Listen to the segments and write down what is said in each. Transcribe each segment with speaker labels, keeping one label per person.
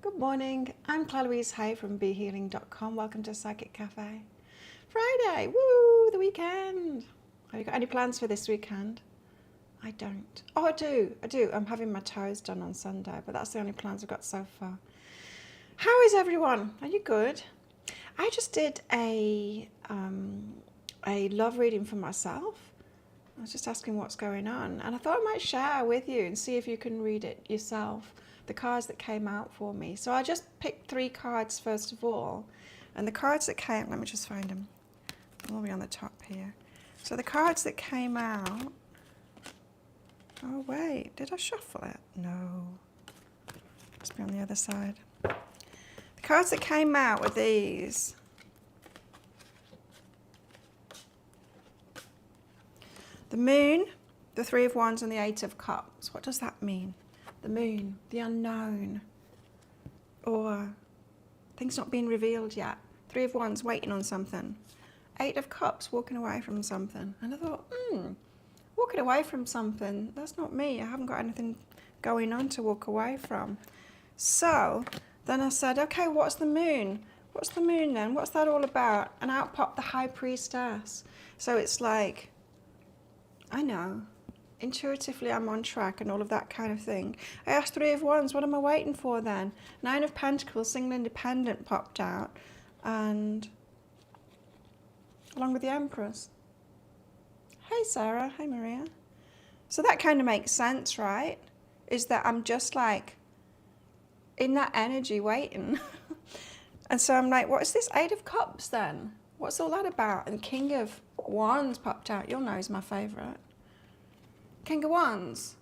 Speaker 1: Good morning, I'm Claire Louise Hay from BeHealing.com. Welcome to Psychic Cafe. Friday, woo, the weekend. Have you got any plans for this weekend? I don't. Oh, I do. I'm having my toes done on Sunday, but that's the only plans I've got so far. How is everyone? Are you good? I just did a love reading for myself. I was just asking what's going on, and I thought I might share with you and see if you can read it yourself, the cards that came out for me. So I just picked 3 cards first of all, and the cards that came, let me just find them, all the way on the top here. So the cards that came out, oh wait, did I shuffle it? No, must be on the other side. The cards that came out were these. The Moon, the 3 of Wands, and the 8 of Cups. What does that mean? The Moon, the unknown, or things not being revealed yet. 3 of Wands, waiting on something. 8 of Cups, walking away from something. And I thought, walking away from something, that's not me. I haven't got anything going on to walk away from. So then I said, okay, what's the Moon? What's the Moon then? What's that all about? And out popped the High Priestess. So it's like, I know, intuitively I'm on track and all of that kind of thing. I asked 3 of Wands, what am I waiting for then? 9 of Pentacles, single independent popped out, and along with the Empress. Hey Sarah, hey Maria. So that kind of makes sense, right? Is that I'm just like in that energy waiting. And so I'm like, what is this 8 of Cups then? What's all that about? And King of Wands popped out. You'll know he's my favourite. King of Wands.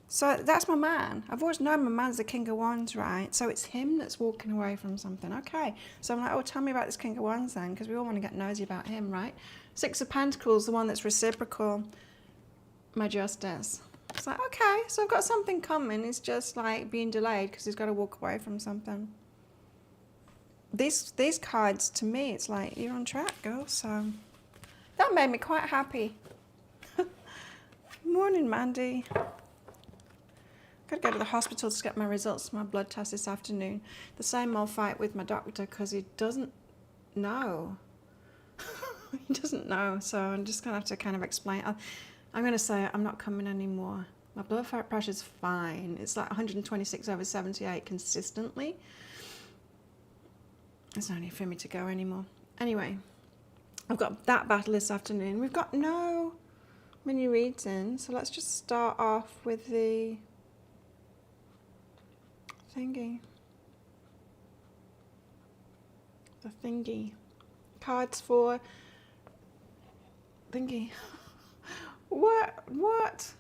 Speaker 1: So that's my man. I've always known my man's the King of Wands, right? So it's him that's walking away from something. Okay. So I'm like, oh, tell me about this King of Wands then, because we all want to get nosy about him, right? 6 of Pentacles, the one that's reciprocal. My Justice. It's like, okay, so I've got something coming. It's just like being delayed because he's got to walk away from something. These cards, to me, it's like, you're on track, girl. So that made me quite happy. Morning, Mandy. Got to go to the hospital to get my results of my blood test this afternoon. The same old fight with my doctor because he doesn't know. He doesn't know, so I'm just going to have to kind of explain. I'm going to say I'm not coming anymore. My blood pressure's fine. It's like 126/78 consistently. There's no need for me to go anymore. Anyway, I've got that battle this afternoon. We've got no mini reads in, so let's just start off with the thingy. The thingy. Cards for thingy. What?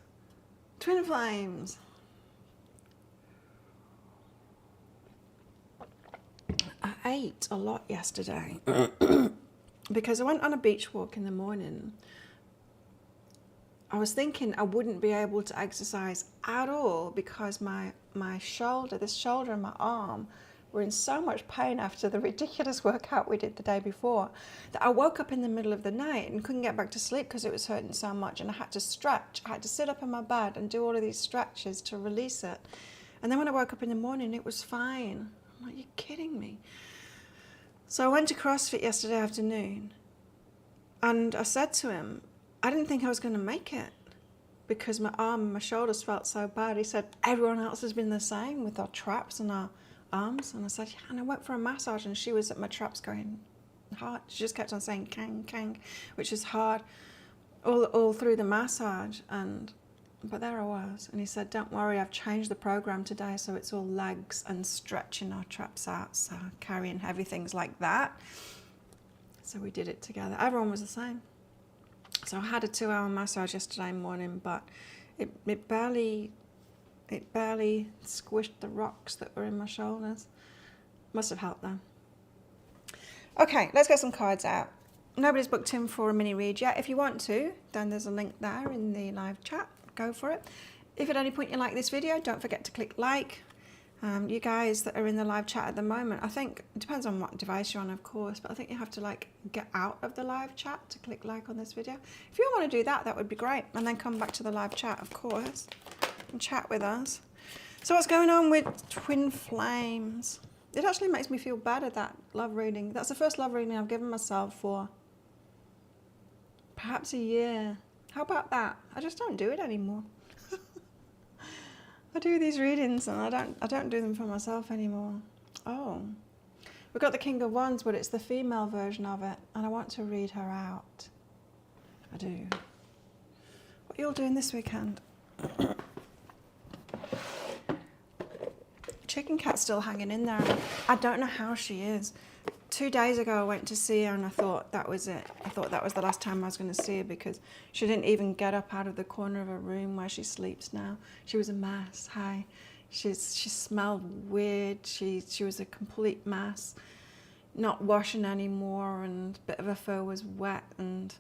Speaker 1: Twin Flames. I ate a lot yesterday because I went on a beach walk in the morning. I was thinking I wouldn't be able to exercise at all because my shoulder, this shoulder and my arm were in so much pain after the ridiculous workout we did the day before that I woke up in the middle of the night and couldn't get back to sleep because it was hurting so much, and I had to stretch. I had to sit up in my bed and do all of these stretches to release it. And then when I woke up in the morning, it was fine. I'm like, you're kidding me. So I went to CrossFit yesterday afternoon, and I said to him, I didn't think I was going to make it because my arm and my shoulders felt so bad. He said, everyone else has been the same with our traps and our arms. And I said, yeah, and I went for a massage and she was at my traps going hard. She just kept on saying kang, kang, which is hard all through the massage. But there I was. And he said, don't worry, I've changed the program today so it's all legs and stretching our traps out, so carrying heavy things like that. So we did it together. Everyone was the same. So I had a 2-hour massage yesterday morning, but it barely squished the rocks that were in my shoulders. Must have helped though. Okay, let's get some cards out. Nobody's booked in for a mini read yet. If you want to, then there's a link there in the live chat. Go for it. If at any point you like this video, don't forget to click like. You guys that are in the live chat at the moment, I think it depends on what device you're on, of course, but I think you have to like get out of the live chat to click like on this video. If you want to do that, that would be great. And then come back to the live chat, of course, and chat with us. So what's going on with twin flames? It actually makes me feel better, that love reading. That's the first love reading I've given myself for perhaps a year. How about that? I just don't do it anymore. I do these readings and I don't do them for myself anymore. Oh, we've got the King of Wands, but it's the female version of it, and I want to read her out. I do. What are you all doing this weekend? Chicken Cat's still hanging in there. I don't know how she is. 2 days ago I went to see her and I thought that was it. I thought that was the last time I was going to see her, because she didn't even get up out of the corner of her room where she sleeps now. She was a mess. Hi. She smelled weird. She was a complete mess. Not washing anymore, and a bit of her fur was wet, and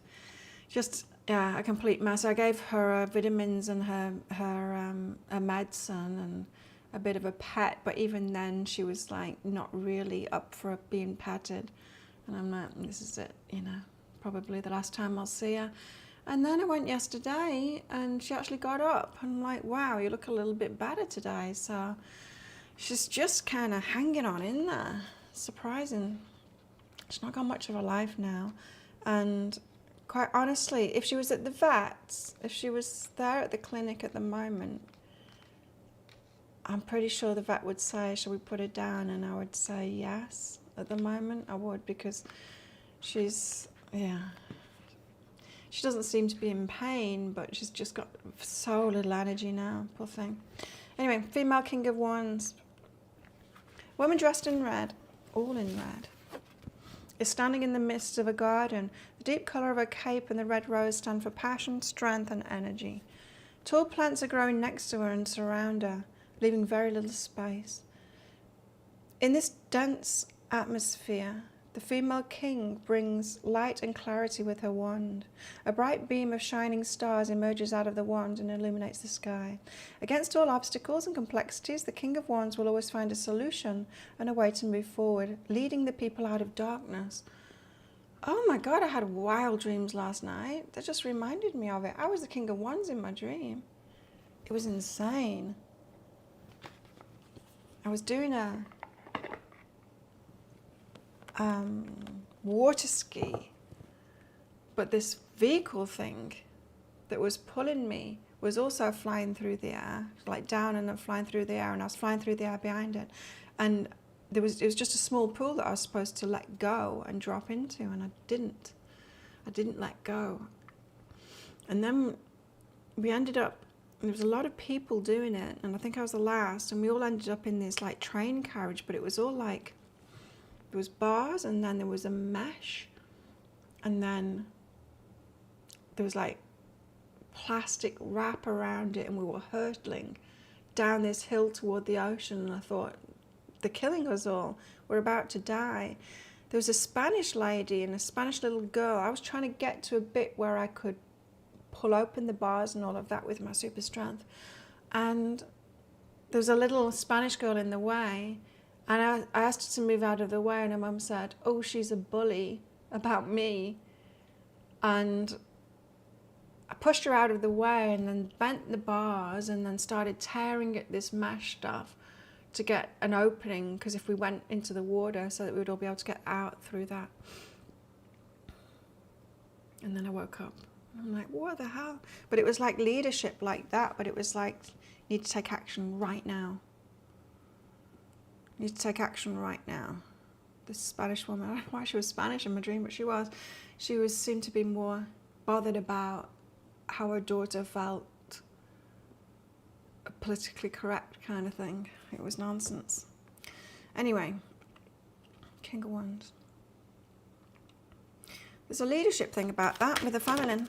Speaker 1: just, yeah, a complete mess. I gave her vitamins and her medicine and a bit of a pet, but even then she was like not really up for being petted, and I'm like, this is it, you know, probably the last time I'll see her. And then I went yesterday and she actually got up, and I'm like, wow, you look a little bit better today. So she's just kind of hanging on in there. Surprising. She's not got much of a life now, and quite honestly, if she was at the vet's, if she was there at the clinic at the moment, I'm pretty sure the vet would say, shall we put her down? And I would say yes. At the moment, I would, because she's, yeah. She doesn't seem to be in pain, but she's just got so little energy now, poor thing. Anyway, female King of Wands. Woman dressed in red, all in red, is standing in the midst of a garden. The deep colour of her cape and the red rose stand for passion, strength and energy. Tall plants are growing next to her and surround her, leaving very little space. In this dense atmosphere, the female king brings light and clarity with her wand. A bright beam of shining stars emerges out of the wand and illuminates the sky. Against all obstacles and complexities, the King of Wands will always find a solution and a way to move forward, leading the people out of darkness. Oh my God, I had wild dreams last night. That just reminded me of it. I was the King of Wands in my dream. It was insane. I was doing a water ski, but this vehicle thing that was pulling me was also flying through the air, like down and then flying through the air, and I was flying through the air behind it, and it was just a small pool that I was supposed to let go and drop into, and I didn't let go. And then we ended up, there was a lot of people doing it, and I think I was the last, and we all ended up in this like train carriage, but it was all like, there was bars, and then there was a mesh, and then there was like plastic wrap around it, and we were hurtling down this hill toward the ocean, and I thought, they're killing us all, we're about to die. There was a Spanish lady and a Spanish little girl. I was trying to get to a bit where I could pull open the bars and all of that with my super strength, and there was a little Spanish girl in the way, and I asked her to move out of the way, and her mum said, oh, she's a bully about me, and I pushed her out of the way and then bent the bars and then started tearing at this mesh stuff to get an opening, because if we went into the water, so that we would all be able to get out through that. And then I woke up. I'm like, what the hell? But it was like leadership like that, but it was like, you need to take action right now. You need to take action right now. This Spanish woman, I don't know why she was Spanish in my dream, but she was. She seemed to be more bothered about how her daughter felt, a politically correct kind of thing. It was nonsense. Anyway, King of Wands. There's a leadership thing about that with the feminine.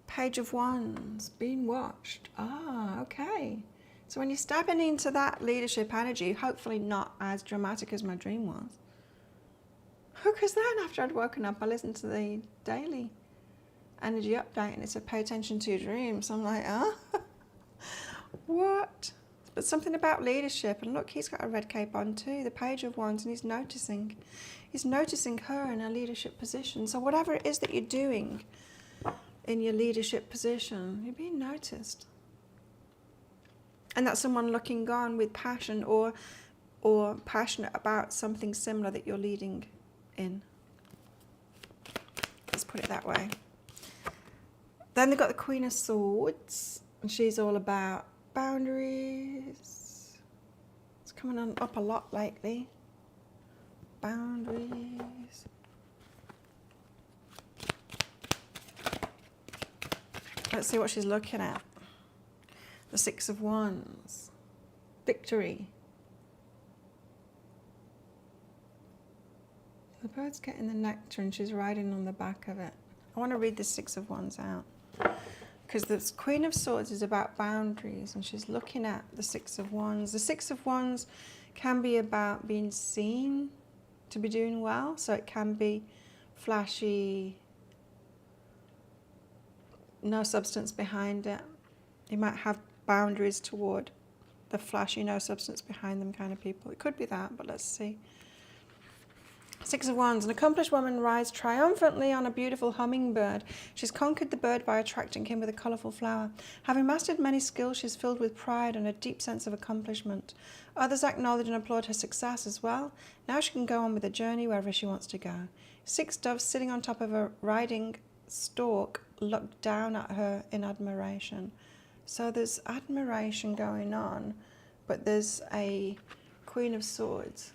Speaker 1: Page of Wands, being watched. Ah, okay. So when you're stepping into that leadership energy, hopefully not as dramatic as my dream was. Because then after I'd woken up, I listened to the daily energy update and it said, pay attention to your dreams. I'm like, what? But something about leadership, and look, he's got a red cape on too, the Page of Wands, and he's noticing her in a leadership position. So whatever it is that you're doing in your leadership position, you're being noticed. And that's someone looking on with passion or passionate about something similar that you're leading in. Let's put it that way. Then they've got the Queen of Swords, and she's all about boundaries. It's coming on up a lot lately. Boundaries. Let's see what she's looking at. The Six of Wands. Victory. The bird's getting the nectar and she's riding on the back of it. I want to read the Six of Wands out. Because the Queen of Swords is about boundaries and she's looking at the Six of Wands. The Six of Wands can be about being seen to be doing well. So it can be flashy, no substance behind it. You might have boundaries toward the flashy, no substance behind them kind of people. It could be that, but let's see. Six of Wands. An accomplished woman rides triumphantly on a beautiful hummingbird. She's conquered the bird by attracting him with a colourful flower. Having mastered many skills, she's filled with pride and a deep sense of accomplishment. Others acknowledge and applaud her success as well. Now she can go on with the journey wherever she wants to go. Six doves sitting on top of a riding stalk look down at her in admiration. So there's admiration going on, but there's a Queen of Swords.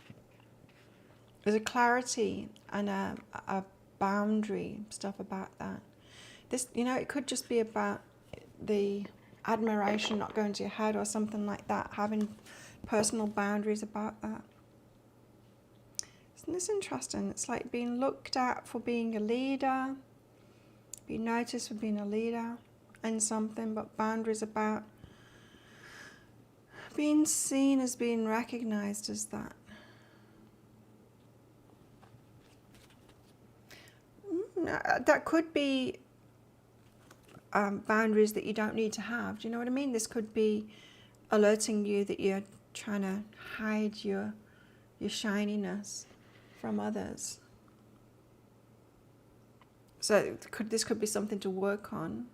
Speaker 1: There's a clarity and a boundary stuff about that. This, you know, it could just be about the admiration not going to your head or something like that, having personal boundaries about that. Isn't this interesting? It's like being looked at for being a leader, being noticed for being a leader in something, but boundaries about being seen as being recognized as that. That could be boundaries that you don't need to have. Do you know what I mean? This could be alerting you that you're trying to hide your shininess from others. So this could be something to work on.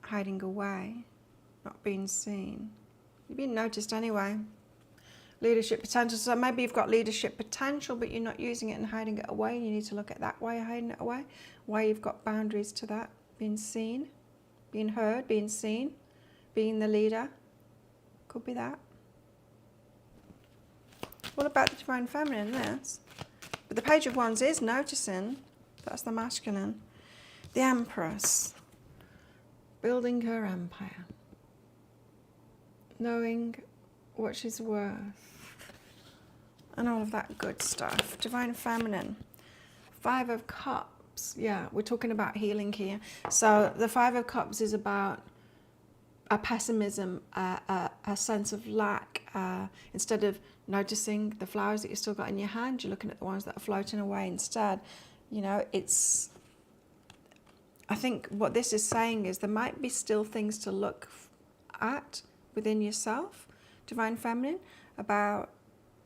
Speaker 1: Hiding away, not being seen. You're being noticed anyway. Leadership potential. So maybe you've got leadership potential, but you're not using it and hiding it away. You need to look at that, why you're hiding it away, why you've got boundaries to that. Being seen, being heard, being seen, being the leader. Could be that. What about the Divine Feminine, this? But the Page of Wands is noticing. That's the masculine. The Empress. Building her empire. Knowing what she's worth. And all of that good stuff. Divine Feminine. Five of Cups. Yeah, we're talking about healing here. So the Five of Cups is about a pessimism, a sense of lack. Instead of noticing the flowers that you've still got in your hand, you're looking at the ones that are floating away instead. You know, it's... I think what this is saying is there might be still things to look at within yourself, Divine Feminine, about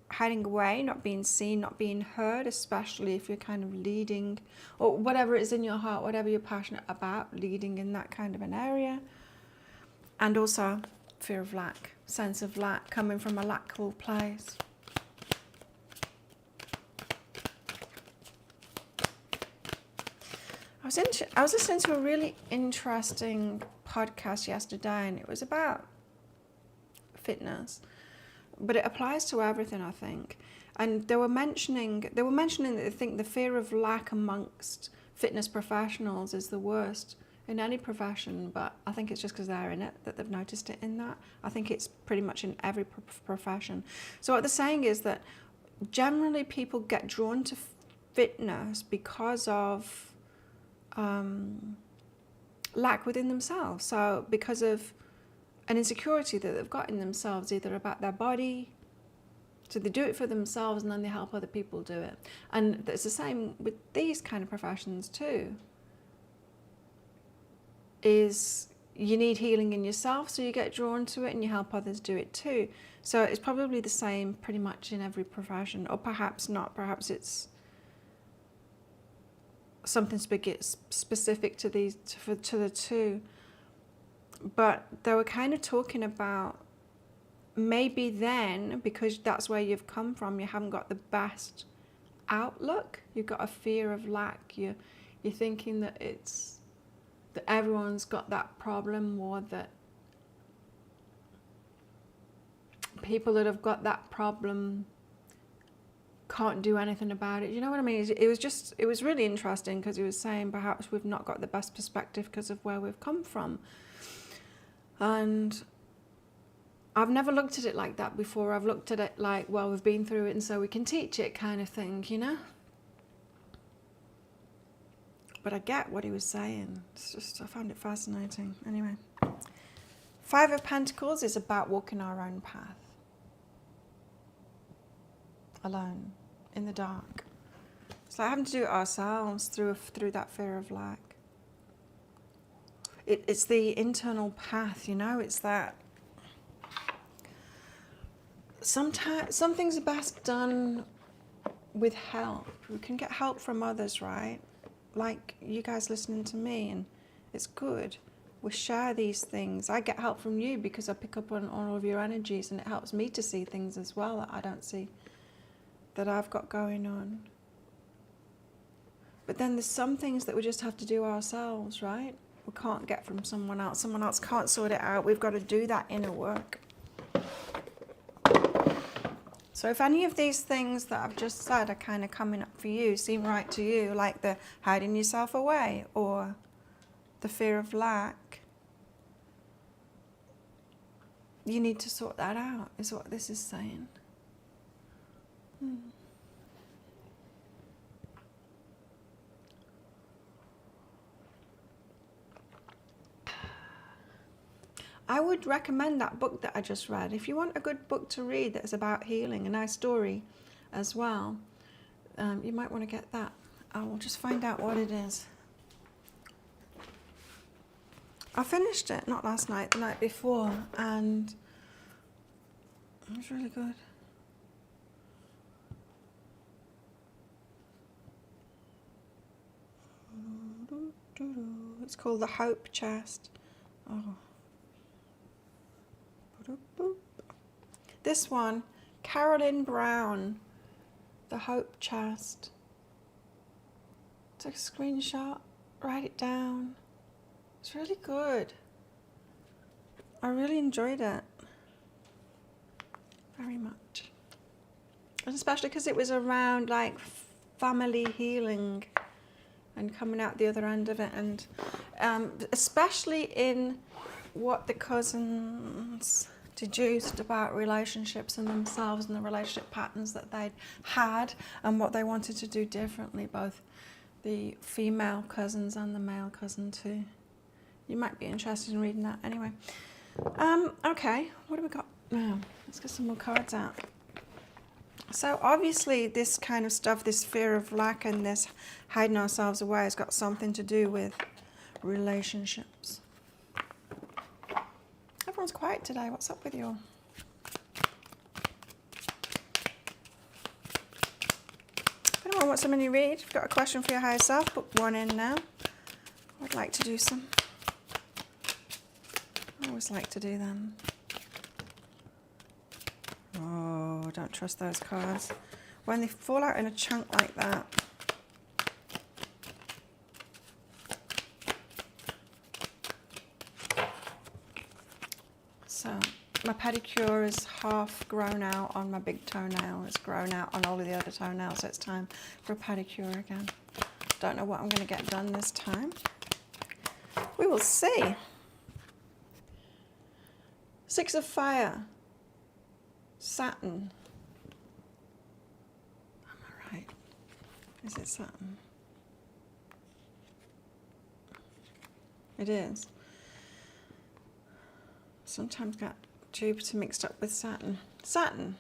Speaker 1: hiding away, not being seen, not being heard, especially if you're kind of leading, or whatever is in your heart, whatever you're passionate about, leading in that kind of an area. And also fear of lack, sense of lack, coming from a lackful place. I was listening to a really interesting podcast yesterday, and it was about fitness, but it applies to everything, I think. And they were mentioning that they think the fear of lack amongst fitness professionals is the worst in any profession, but I think it's just because they're in it that they've noticed it in that. I think it's pretty much in every profession. So what they're saying is that generally people get drawn to fitness because of lack within themselves. So because of an insecurity that they've got in themselves, either about their body, so they do it for themselves and then they help other people do it. And it's the same with these kind of professions too, is you need healing in yourself, so you get drawn to it and you help others do it too. So it's probably the same pretty much in every profession, or perhaps not, perhaps it's something specific to these, to the two. But they were kind of talking about maybe then, because that's where you've come from, you haven't got the best outlook. You've got a fear of lack. You're thinking that everyone's got that problem, or that people that have got that problem can't do anything about it. You know what I mean? It was really interesting, because he was saying perhaps we've not got the best perspective because of where we've come from. And I've never looked at it like that before. I've looked at it like, well, we've been through it and so we can teach it, kind of thing, you know? But I get what he was saying. It's just, I found it fascinating. Anyway. 5 of Pentacles is about walking our own path. Alone. In the dark. It's like having to do it ourselves through that fear of lack. It's the internal path, you know? It's that sometimes some things are best done with help. We can get help from others, right? Like you guys listening to me, and it's good. We share these things. I get help from you because I pick up on all of your energies, and it helps me to see things as well that I don't see, that I've got going on. But then there's some things that we just have to do ourselves, right? We can't get from someone else. Someone else can't sort it out. We've got to do that inner work. So if any of these things that I've just said are kind of coming up for you, seem right to you, like the hiding yourself away or the fear of lack, you need to sort that out, is what this is saying. I would recommend that book that I just read. If you want a good book to read that's about healing, a nice story as well, you might want to get that. I will just find out what it is. I finished it, not last night, the night before, and it was really good. It's called The Hope Chest. Oh. This one, Carolyn Brown, The Hope Chest. Take a screenshot, write it down. It's really good. I really enjoyed it. Very much. And especially because it was around like family healing and coming out the other end of it, and especially in what the cousins deduced about relationships and themselves and the relationship patterns that they'd had and what they wanted to do differently, both the female cousins and the male cousin too. You might be interested in reading that anyway. Okay, what do we got now? Let's get some more cards out. So obviously this kind of stuff, this fear of lack and this hiding ourselves away has got something to do with relationships. Everyone's quiet today. What's up with you all? If anyone wants a mini read, I've got a question for your higher self. Book one in now. I'd like to do some. I always like to do them. Oh, don't trust those cards. When they fall out in a chunk like that. So my pedicure is half grown out on my big toenail. It's grown out on all of the other toenails, so it's time for a pedicure again. Don't know what I'm going to get done this time. We will see. 6 of Fire. Saturn. Am I right? Is it Saturn? It is. Sometimes got Jupiter mixed up with Saturn. Saturn.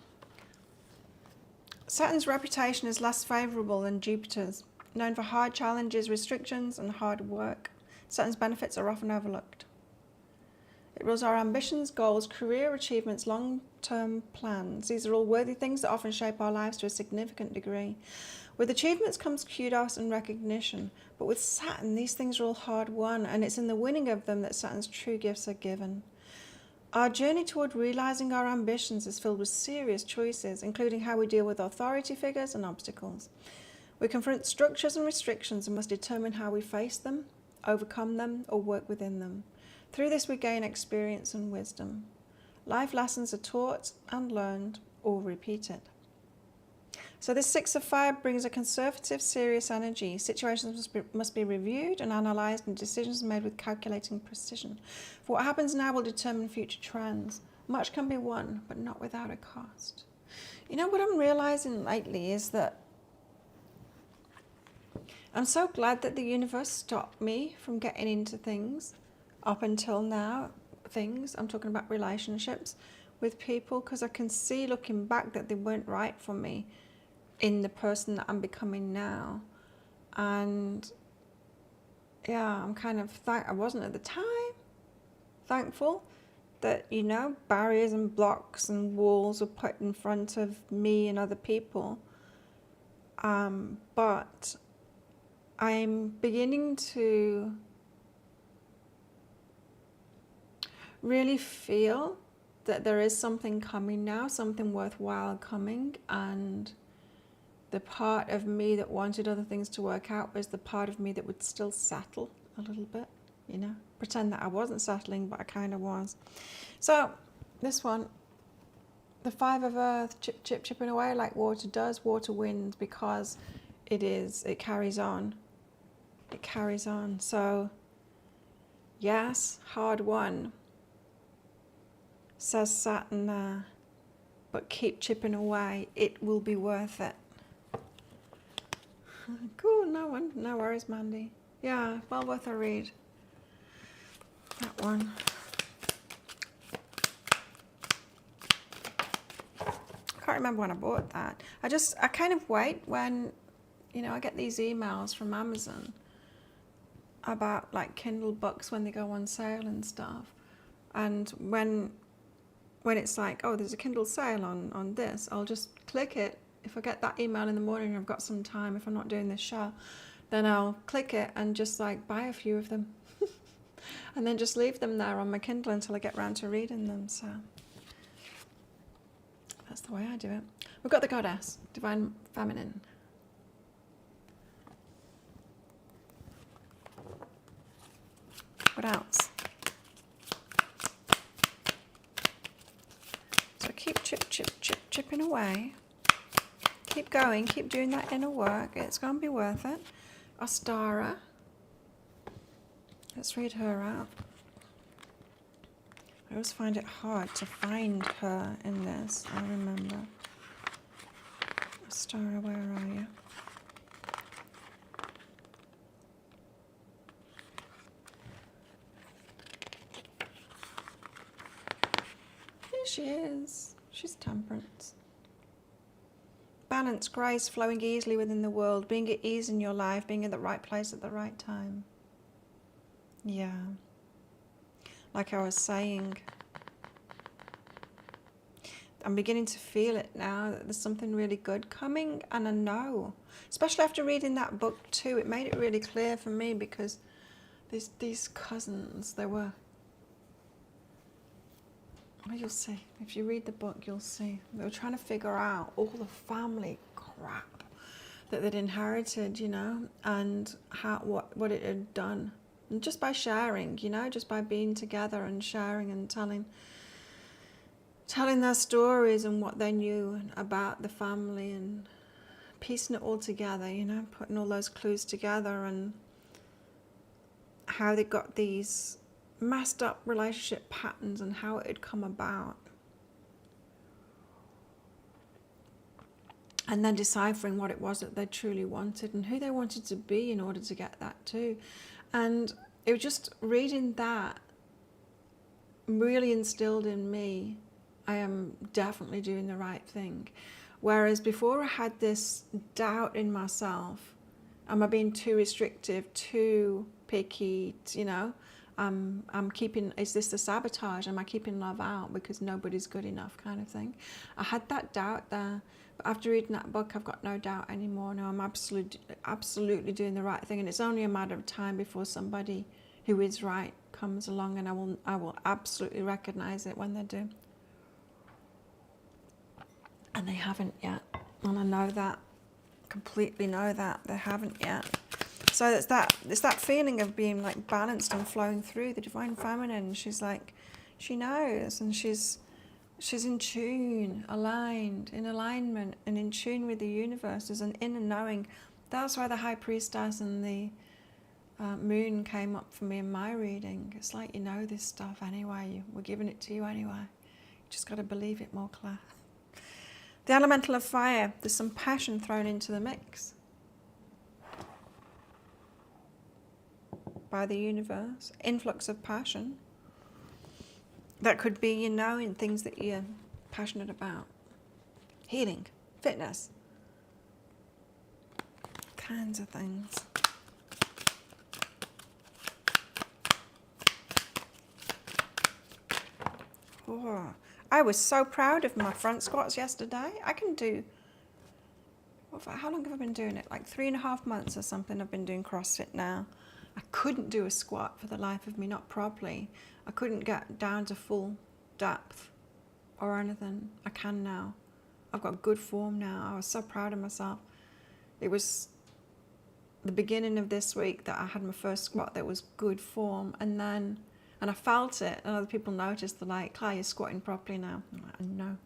Speaker 1: Saturn's reputation is less favourable than Jupiter's. Known for hard challenges, restrictions and hard work, Saturn's benefits are often overlooked. It rules our ambitions, goals, career achievements, long-term plans. These are all worthy things that often shape our lives to a significant degree. With achievements comes kudos and recognition, but with Saturn, these things are all hard won, and it's in the winning of them that Saturn's true gifts are given. Our journey toward realizing our ambitions is filled with serious choices, including how we deal with authority figures and obstacles. We confront structures and restrictions and must determine how we face them, overcome them, or work within them. Through this, we gain experience and wisdom. Life lessons are taught and learned or repeated. So this 6 of Fire brings a conservative, serious energy. Situations must be reviewed and analysed, and decisions made with calculating precision. For what happens now will determine future trends. Much can be won, but not without a cost. You know, what I'm realising lately is that I'm so glad that the universe stopped me from getting into things up until now. I'm talking about relationships with people, because I can see looking back that they weren't right for me in the person that I'm becoming now. And yeah, I'm kind of I wasn't at the time thankful that, you know, barriers and blocks and walls were put in front of me and other people. But I'm beginning to really feel that there is something coming now, something worthwhile coming, and the part of me that wanted other things to work out was the part of me that would still settle a little bit, you know, pretend that I wasn't settling, but I kind of was. So this one, the 5 of Earth, chipping away like water does. Water wins because it carries on. It carries on. So yes, hard won, says Saturn there, but keep chipping away. It will be worth it. Cool, no worries, Mandy. Yeah, well worth a read. That one. I can't remember when I bought that. I kind of wait when, you know, I get these emails from Amazon about like Kindle books when they go on sale and stuff. And when it's like, oh, there's a Kindle sale on this, I'll just click it. If I get that email in the morning and I've got some time, if I'm not doing this show, then I'll click it and just like buy a few of them and then just leave them there on my Kindle until I get around to reading them. So that's the way I do it. We've got the Goddess, Divine Feminine. What else? So keep chipping away. Keep going, keep doing that inner work. It's going to be worth it. Ostara. Let's read her out. I always find it hard to find her in this. I remember. Ostara, where are you? Here she is. She's Temperance. Balance, grace, flowing easily within the world, being at ease in your life, being in the right place at the right time. Yeah. Like I was saying, I'm beginning to feel it now, that there's something really good coming, and I know. Especially after reading that book too, it made it really clear for me, because these cousins, they were... Well, you'll see. If you read the book, you'll see. They were trying to figure out all the family crap that they'd inherited, you know, and what it had done. And just by sharing, you know, just by being together and sharing and telling their stories and what they knew about the family and piecing it all together, you know, putting all those clues together, and how they got these messed up relationship patterns and how it had come about, and then deciphering what it was that they truly wanted and who they wanted to be in order to get that too. And it was just reading that really instilled in me, I am definitely doing the right thing. Whereas before I had this doubt in myself, am I being too restrictive, too picky, you know, I'm keeping, is this the sabotage? Am I keeping love out because nobody's good enough kind of thing? I had that doubt there. But after reading that book, I've got no doubt anymore. No, I'm absolutely doing the right thing. And it's only a matter of time before somebody who is right comes along, and I will absolutely recognize it when they do. And they haven't yet. And I know that, completely know that they haven't yet. So it's that feeling of being like balanced and flowing through the divine feminine. She's like, she knows, and she's in tune, aligned, in alignment, and in tune with the universe. There's an inner knowing. That's why the High Priestess and the Moon came up for me in my reading. It's like, you know this stuff anyway. We're giving it to you anyway. You just got to believe it more, Claire. The elemental of fire. There's some passion thrown into the mix by the universe. Influx of passion. That could be, you know, in things that you're passionate about. Healing, fitness, kinds of things. Oh, I was so proud of my front squats yesterday. I can do, how long have I been doing it? Like 3.5 months or something I've been doing CrossFit now. I couldn't do a squat for the life of me, not properly. I couldn't get down to full depth or anything. I can now. I've got good form now. I was so proud of myself. It was the beginning of this week that I had my first squat that was good form, and I felt it, and other people noticed, they're like, Claire, you're squatting properly now. I'm like, no,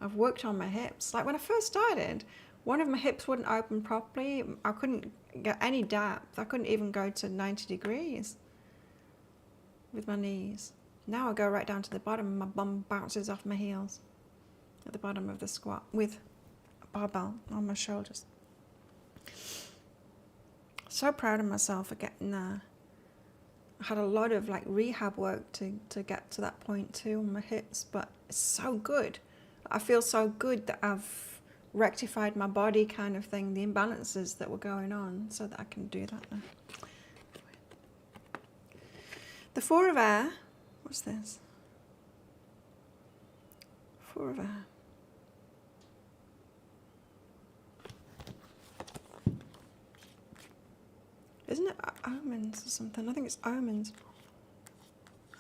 Speaker 1: I've worked on my hips. Like when I first started, one of my hips wouldn't open properly. I couldn't get any depth. I couldn't even go to 90 degrees with my knees. Now I go right down to the bottom and my bum bounces off my heels at the bottom of the squat with a barbell on my shoulders. So proud of myself for getting there. I had a lot of like rehab work to get to that point too on my hips, but it's so good. I feel so good that I've rectified my body kind of thing, the imbalances that were going on, so that I can do that now. The Four of Air, what's this? Four of Air. Isn't it omens or something? I think it's omens.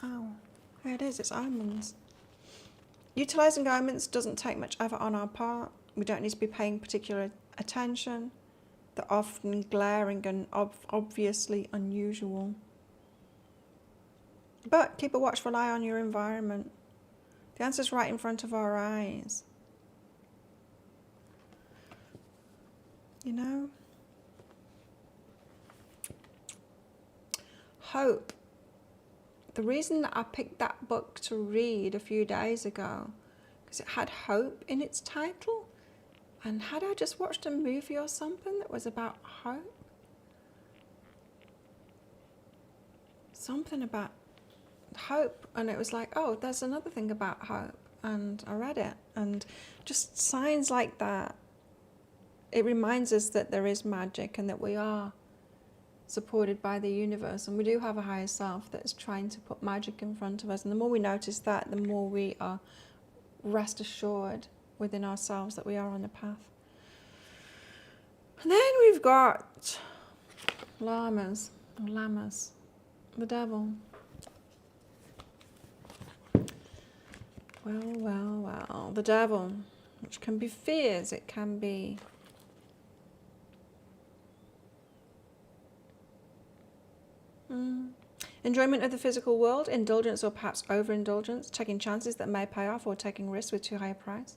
Speaker 1: Oh, here it is, it's omens. Utilising omens doesn't take much effort on our part. We don't need to be paying particular attention. They're often glaring and obviously unusual. But keep a watchful eye on your environment. The answer's right in front of our eyes. You know? Hope. The reason that I picked that book to read a few days ago, because it had hope in its title. And had I just watched a movie or something that was about hope? Something about hope, and it was like, oh, there's another thing about hope, and I read it, and just signs like that, it reminds us that there is magic and that we are supported by the universe, and we do have a higher self that is trying to put magic in front of us, and the more we notice that, the more we are rest assured within ourselves that we are on the path. And then we've got llamas, the devil. Well, the devil, which can be fears, it can be enjoyment of the physical world, indulgence or perhaps overindulgence, taking chances that may pay off or taking risks with too high a price.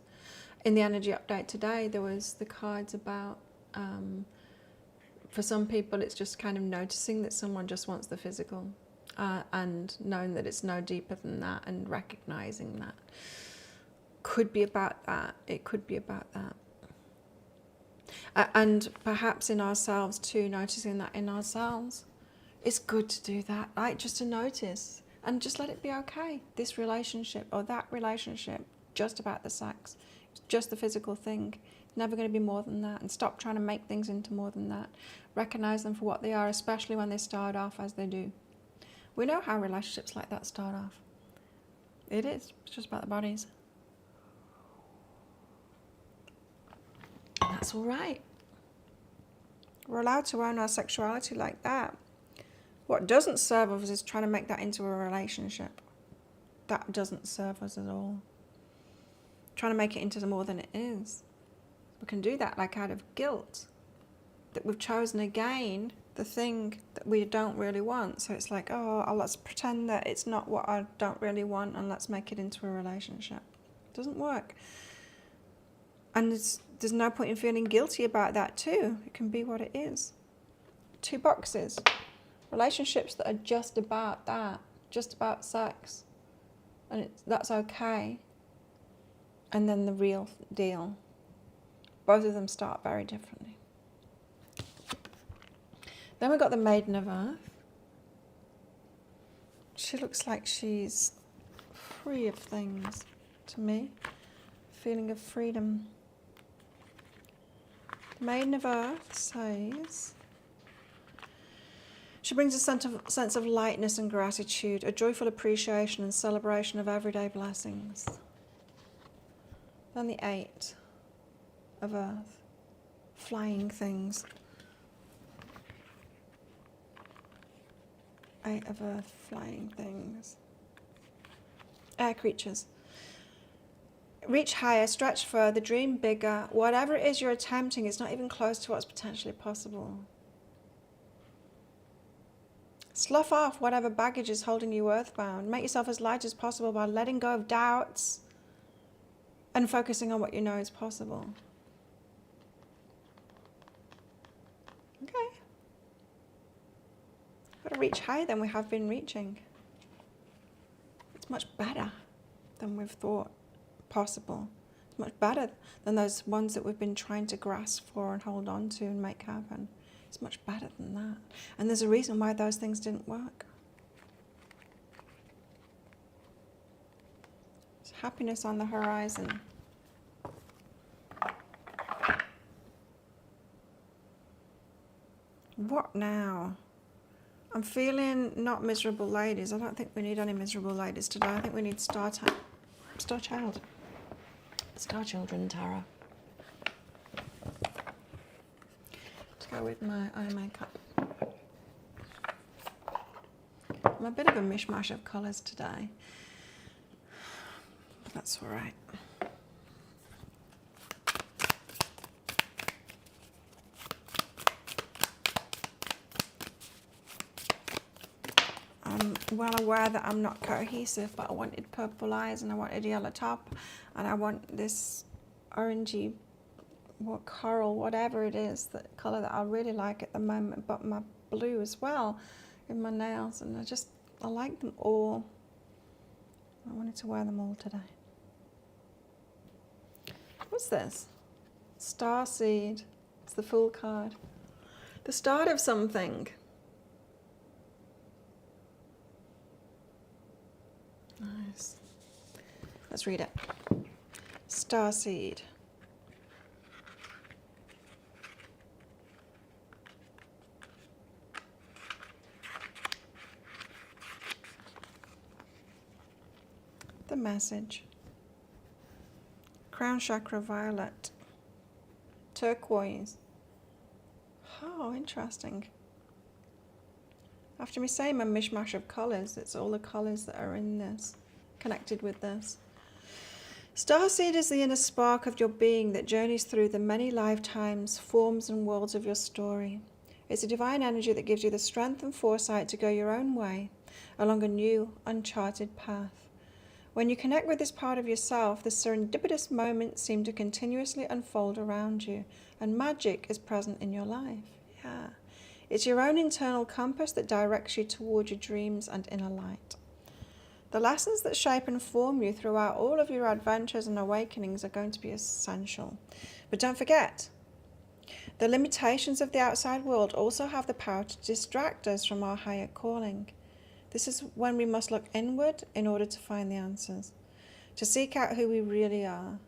Speaker 1: In the energy update today, there was the cards about, for some people, it's just kind of noticing that someone just wants the physical. And knowing that it's no deeper than that and recognizing that. Could be about that. It could be about that. And perhaps in ourselves too, noticing that in ourselves. It's good to do that, right? Just to notice and just let it be okay. This relationship or that relationship, just about the sex. It's just the physical thing. It's never going to be more than that. And stop trying to make things into more than that. Recognize them for what they are, especially when they start off as they do. We know how relationships like that start off. It is. It's just about the bodies. And that's all right. We're allowed to own our sexuality like that. What doesn't serve us is trying to make that into a relationship. That doesn't serve us at all. Trying to make it into more than it is. We can do that like out of guilt. That we've chosen again the thing that we don't really want. So it's like, oh, let's pretend that it's not what I don't really want and let's make it into a relationship. It doesn't work. And there's no point in feeling guilty about that too. It can be what it is. 2 boxes. Relationships that are just about that. Just about sex. And that's okay. And then the real deal. Both of them start very differently. Then we've got the Maiden of Earth. She looks like she's free of things to me. Feeling of freedom. The Maiden of Earth says, she brings a sense of lightness and gratitude, a joyful appreciation and celebration of everyday blessings. Then the 8 of Earth, flying things. 8 of Earth, flying things. Air creatures. Reach higher, stretch further, dream bigger. Whatever it is you're attempting, it's not even close to what's potentially possible. Slough off whatever baggage is holding you earthbound. Make yourself as light as possible by letting go of doubts and focusing on what you know is possible. Okay. Got to reach higher than we have been reaching. It's much better than we've thought possible. It's much better than those ones that we've been trying to grasp for and hold on to and make happen. It's much better than that. And there's a reason why those things didn't work. There's happiness on the horizon. What now? I'm feeling not miserable ladies. I don't think we need any miserable ladies today. I think we need Starchild. Starchildren tarot. Let's go with my eye makeup. I'm a bit of a mishmash of colours today. But that's all right. I'm well aware that I'm not cohesive, but I wanted purple eyes and I wanted yellow top and I want this orangey, what coral, whatever it is, the colour that I really like at the moment, but my blue as well in my nails, and I like them all. I wanted to wear them all today. What's this? Starseed. It's the Fool card. The start of something. Nice. Let's read it. Starseed. The message. Crown chakra violet. Turquoise. Oh, interesting. After me saying my mishmash of colours, it's all the colours that are in this, connected with this. Starseed is the inner spark of your being that journeys through the many lifetimes, forms and worlds of your story. It's a divine energy that gives you the strength and foresight to go your own way, along a new, uncharted path. When you connect with this part of yourself, the serendipitous moments seem to continuously unfold around you, and magic is present in your life. Yeah. It's your own internal compass that directs you toward your dreams and inner light. The lessons that shape and form you throughout all of your adventures and awakenings are going to be essential. But don't forget, the limitations of the outside world also have the power to distract us from our higher calling. This is when we must look inward in order to find the answers, to seek out who we really are,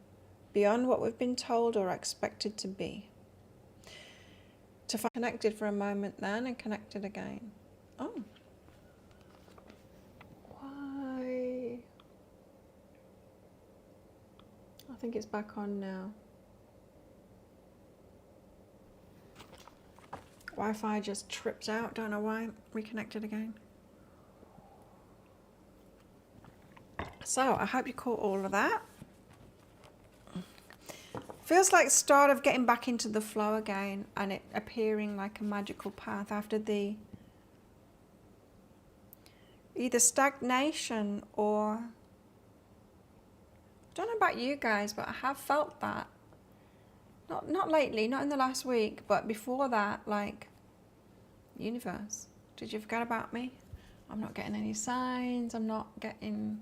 Speaker 1: beyond what we've been told or expected to be. To find connected for a moment then and connected again. Oh. I think it's back on now. Wi-Fi just tripped out, don't know why. Reconnected again. So I hope you caught all of that. Feels like the start of getting back into the flow again, and it appearing like a magical path after the either stagnation or, I don't know about you guys, but I have felt that. Not lately, not in the last week, but before that, like, universe, did you forget about me? I'm not getting any signs, I'm not getting...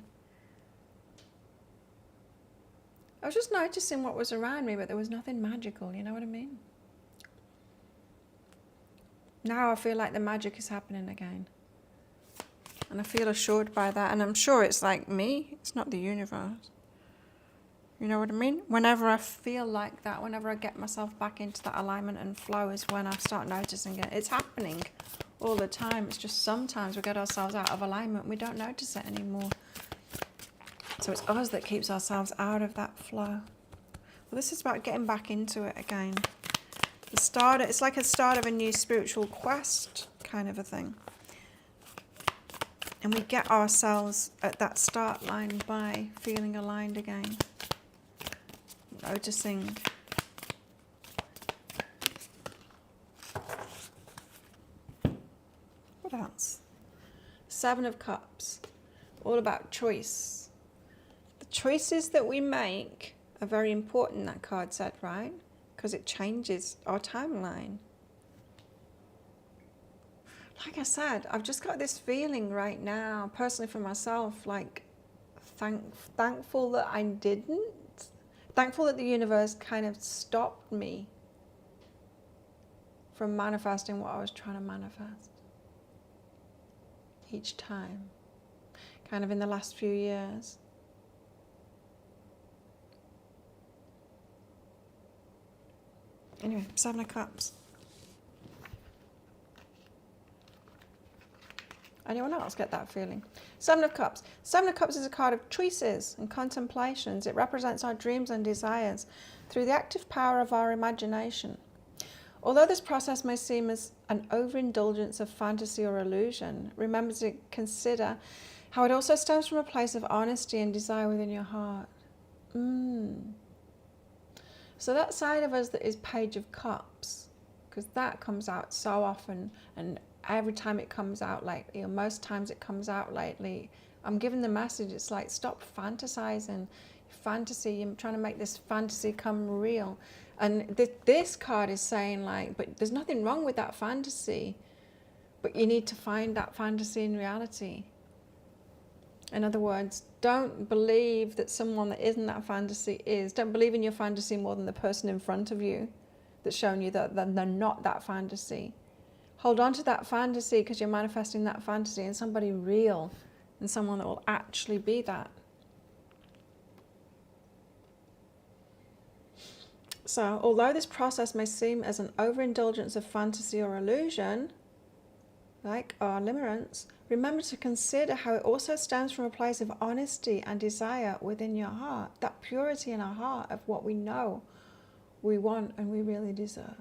Speaker 1: I was just noticing what was around me, but there was nothing magical, you know what I mean? Now I feel like the magic is happening again. And I feel assured by that, and I'm sure it's like me, it's not the universe. You know what I mean? Whenever I feel like that, whenever I get myself back into that alignment and flow is when I start noticing it. It's happening all the time. It's just sometimes we get ourselves out of alignment. We don't notice it anymore. So it's us that keeps ourselves out of that flow. Well, this is about getting back into it again. It's like a start of a new spiritual quest kind of a thing. And we get ourselves at that start line by feeling aligned again. Noticing. What else? 7 of Cups. All about choice. The choices that we make are very important, that card said, right? Because it changes our timeline. Like I said, I've just got this feeling right now, personally for myself, like thankful that I didn't. Thankful that the universe kind of stopped me from manifesting what I was trying to manifest each time, kind of in the last few years. Anyway, 7 of Cups. Anyone else get that feeling? 7 of Cups. 7 of Cups is a card of choices and contemplations. It represents our dreams and desires through the active power of our imagination. Although this process may seem as an overindulgence of fantasy or illusion, remember to consider how it also stems from a place of honesty and desire within your heart. So that side of us that is Page of Cups, because that comes out so often, and every time it comes out lately, or most times it comes out lately, I'm giving the message, it's like, stop fantasizing. Fantasy, you're trying to make this fantasy come real. And this card is saying, like, but there's nothing wrong with that fantasy, but you need to find that fantasy in reality. In other words, don't believe that someone that isn't that fantasy is. Don't believe in your fantasy more than the person in front of you that's showing you that they're not that fantasy. Hold on to that fantasy because you're manifesting that fantasy in somebody real and someone that will actually be that. So, although this process may seem as an overindulgence of fantasy or illusion, like our limerence, remember to consider how it also stems from a place of honesty and desire within your heart, that purity in our heart of what we know we want and we really deserve.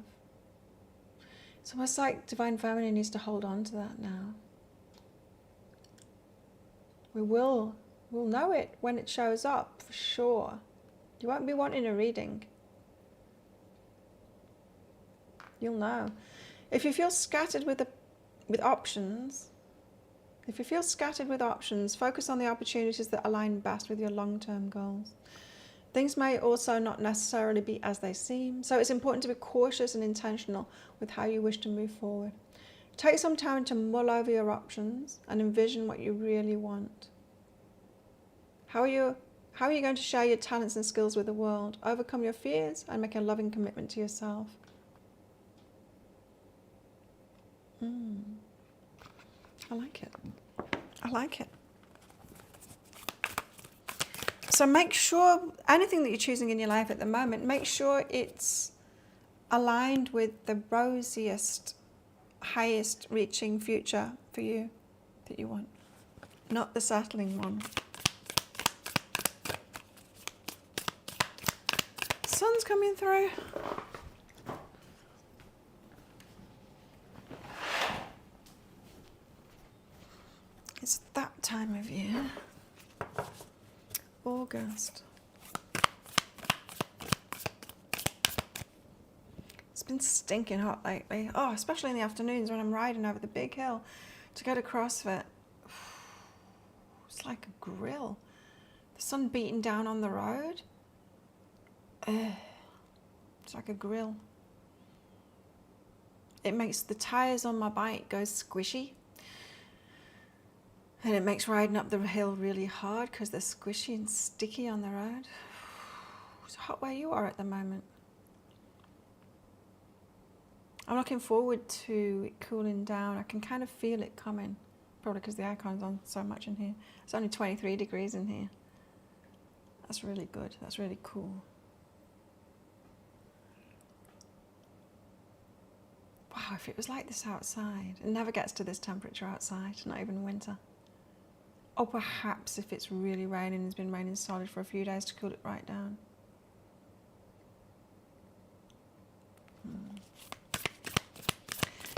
Speaker 1: So it's like Divine Feminine needs to hold on to that now. We'll know it when it shows up, for sure. You won't be wanting a reading. You'll know. If you feel scattered with options, focus on the opportunities that align best with your long-term goals. Things may also not necessarily be as they seem, so it's important to be cautious and intentional with how you wish to move forward. Take some time to mull over your options and envision what you really want. How are you going to share your talents and skills with the world, overcome your fears, and make a loving commitment to yourself? I like it. I like it. So make sure anything that you're choosing in your life at the moment, make sure it's aligned with the rosiest, highest reaching future for you that you want, not the settling one. sun's coming through. It's that time of year. August. It's been stinking hot lately. Oh, especially in the afternoons when I'm riding over the big hill to go to CrossFit. It's like a grill. The sun beating down on the road. It's like a grill. It makes the tires on my bike go squishy. And it makes riding up the hill really hard because they're squishy and sticky on the road. It's hot where you are at the moment. I'm looking forward to it cooling down. I can kind of feel it coming. Probably because the aircon's on so much in here. It's only 23 degrees in here. That's really good. That's really cool. Wow, if it was like this outside. It never gets to this temperature outside, not even winter. Or perhaps if it's really raining, it's been raining solid for a few days to cool it right down.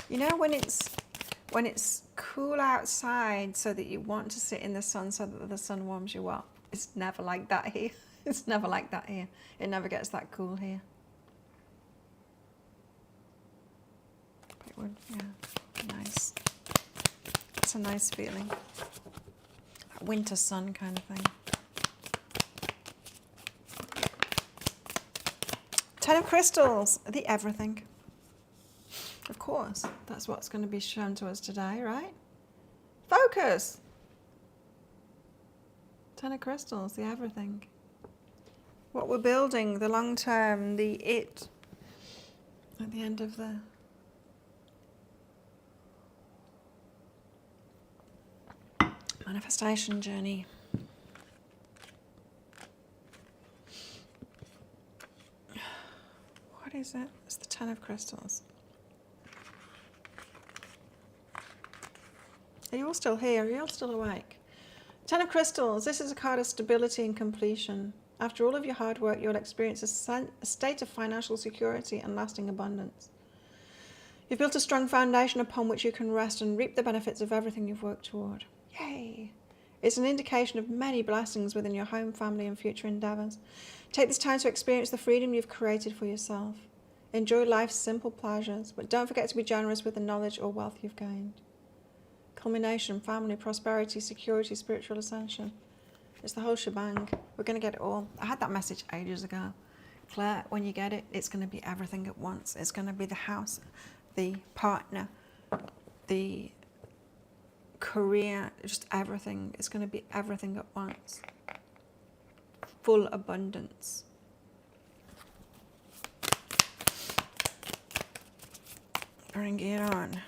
Speaker 1: You know when it's cool outside so that you want to sit in the sun so that the sun warms you up? It's never like that here. It's never like that here. It never gets that cool here. But it would, yeah, nice. It's a nice feeling. That winter sun kind of thing. 10 of crystals, the everything. Of course, that's what's going to be shown to us today, right? Focus! 10 of crystals, the everything. What we're building, the long term, the it at the end of the manifestation journey. What is it? It's the 10 of crystals. Are you all still here? Are you all still awake? 10 of crystals. This is a card of stability and completion. After all of your hard work, you'll experience a state of financial security and lasting abundance. You've built a strong foundation upon which you can rest and reap the benefits of everything you've worked toward. Yay! It's an indication of many blessings within your home, family, and future endeavours. Take this time to experience the freedom you've created for yourself. Enjoy life's simple pleasures, but don't forget to be generous with the knowledge or wealth you've gained. Culmination, family, prosperity, security, spiritual ascension. It's the whole shebang. We're going to get it all. I had that message ages ago. Claire, when you get it, it's going to be everything at once. It's going to be the house, the partner, the career, just everything. It's going to be everything at once. Full abundance. Bring it on.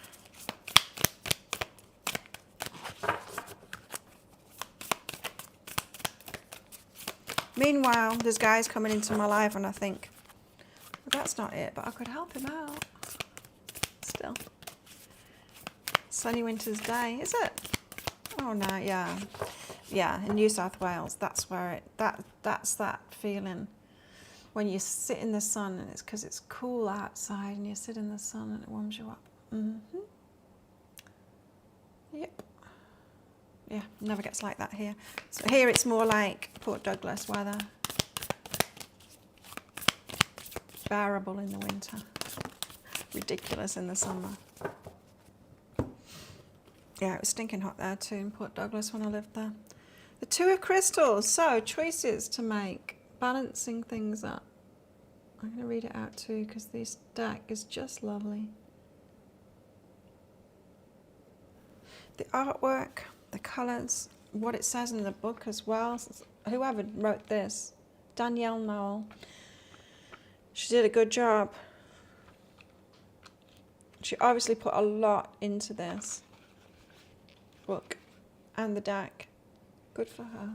Speaker 1: Meanwhile, there's guys coming into my life and I think, well, that's not it, but I could help him out. Still. Sunny winter's day, is it? Oh no, yeah. Yeah, in New South Wales, that's where that's that feeling. When you sit in the sun and it's because it's cool outside and you sit in the sun and it warms you up. Mm-hmm. Yep. Yeah, never gets like that here. So here it's more like Port Douglas weather. Bearable in the winter. Ridiculous in the summer. Yeah, it was stinking hot there too in Port Douglas when I lived there. The 2 of crystals. So, choices to make. Balancing things up. I'm going to read it out too because this deck is just lovely. The artwork, the colours, what it says in the book as well. Whoever wrote this, Danielle, Noel, she did a good job. She obviously put a lot into this book and the deck. Good for her.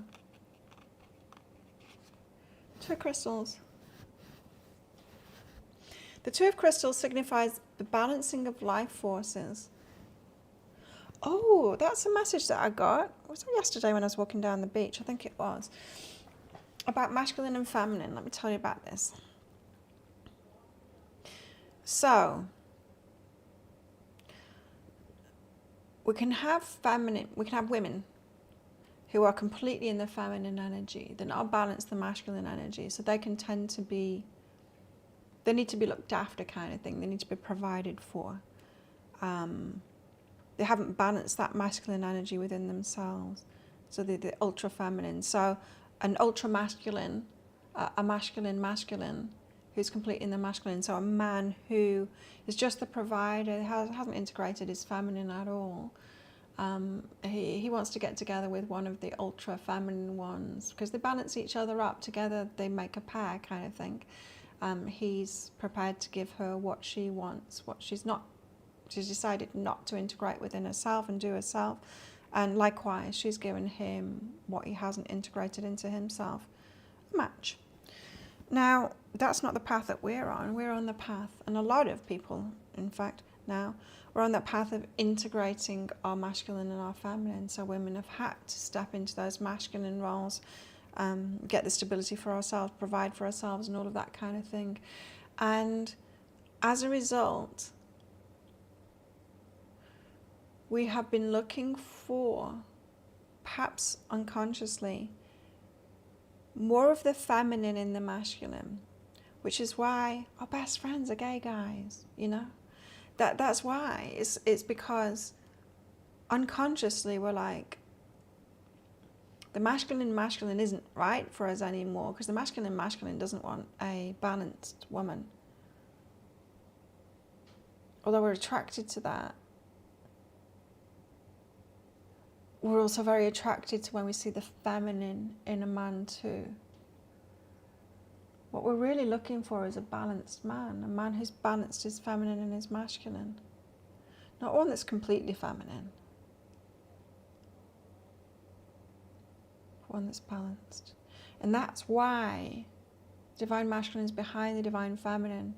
Speaker 1: 2 of crystals. The 2 of crystals signifies the balancing of life forces. Oh, that's a message that I got. Was it yesterday when I was walking down the beach? I think it was. About masculine and feminine. Let me tell you about this. So we can have women who are completely in the feminine energy. They're not balanced the masculine energy, so they can tend to be, they need to be looked after kind of thing. They need to be provided for. They haven't balanced that masculine energy within themselves. So they're the ultra feminine. So an ultra masculine, a masculine who's completely in the masculine. So a man who is just the provider, hasn't integrated his feminine at all. He wants to get together with one of the ultra feminine ones because they balance each other up together. They make a pair kind of thing. He's prepared to give her what she wants, what she's decided not to integrate within herself and do herself. And likewise, she's given him what he hasn't integrated into himself. A match. Now, that's not the path that we're on. We're on the path, and a lot of people, in fact, now, we're on that path of integrating our masculine and our feminine. So women have had to step into those masculine roles, get the stability for ourselves, provide for ourselves, and all of that kind of thing. And as a result, we have been looking for, perhaps unconsciously, more of the feminine in the masculine, which is why our best friends are gay guys, you know? That's why. It's because unconsciously we're like, the masculine isn't right for us anymore, because the masculine doesn't want a balanced woman. Although we're attracted to that, we're also very attracted to when we see the feminine in a man too. What we're really looking for is a balanced man, a man who's balanced his feminine and his masculine. Not one that's completely feminine, one that's balanced. And that's why divine masculine is behind the divine feminine,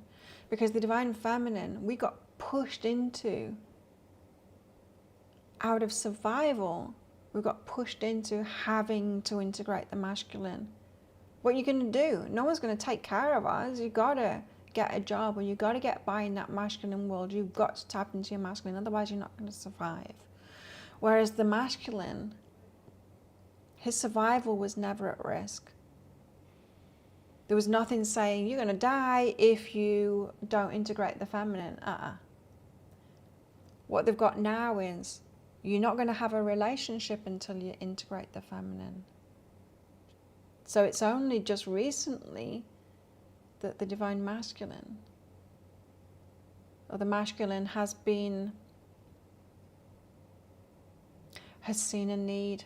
Speaker 1: because the divine feminine, we got pushed into, out of survival, we got pushed into having to integrate the masculine. What are you going to do? No one's going to take care of us. You've got to get a job, or you've got to get by in that masculine world. You've got to tap into your masculine, otherwise you're not going to survive. Whereas the masculine, his survival was never at risk. There was nothing saying, you're going to die if you don't integrate the feminine. What they've got now is, you're not going to have a relationship until you integrate the feminine. So it's only just recently that the divine masculine, or the masculine, has seen a need